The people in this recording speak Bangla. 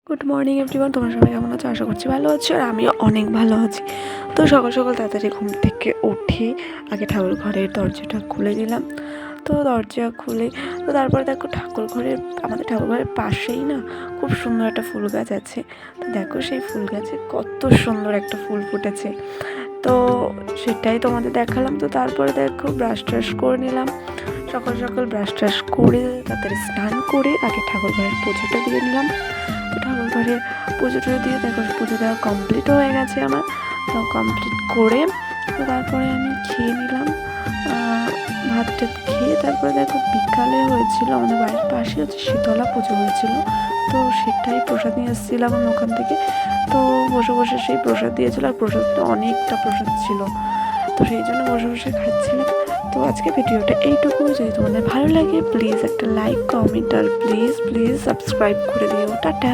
গুড মর্নিং এভরিওয়ান, তোমরা সবাই কেমন আছো? আশা করছি ভালো আছো, আর আমিও অনেক ভালো আছি। তো সকাল সকাল তাড়াতাড়ি ঘুম থেকে উঠে আগে ঠাকুর ঘরের দরজাটা খুলে দিলাম। তো দরজা খুলে তো তারপরে দেখো আমাদের ঠাকুর ঘরের পাশেই না খুব সুন্দর একটা ফুল গাছ আছে। তো দেখো সেই ফুল গাছে কত সুন্দর একটা ফুল ফুটেছে। তো সেটাই তোমাদের দেখালাম। তো তারপরে দেখো ব্রাশ ট্রাশ করে নিলাম। সকাল সকাল ব্রাশ ট্রাশ করে তাড়াতাড়ি স্নান করে আগে ঠাকুর ঘরের পুজোটা দিয়ে নিলাম। তো ঠাকুর ঘরে পুজো টুজো দিয়ে দেখো পুজো দেওয়া কমপ্লিট হয়ে গেছে আমার। তো কমপ্লিট করে তো তারপরে আমি খেয়ে নিলাম ভাত টাত খেয়ে। তারপরে দেখো বিকালে হয়েছিল আমাদের বাড়ির পাশে হচ্ছে শীতলা পুজো হয়েছিল। তো সেটাই প্রসাদ নিয়ে এসেছিলাম আমি ওখান থেকে। তো বসে বসে সেই প্রসাদ দিয়েছিলো, আর প্রসাদটা অনেকটা প্রসাদ ছিল, তো সেই জন্য বসে বসে খাচ্ছিলাম। তো আজকে ভিডিওটা এইটুকু। যদি তোমাদের ভালো লাগে প্লিজ একটা লাইক, কমেন্ট আর প্লিজ সাবস্ক্রাইব করে দিও। টাটা।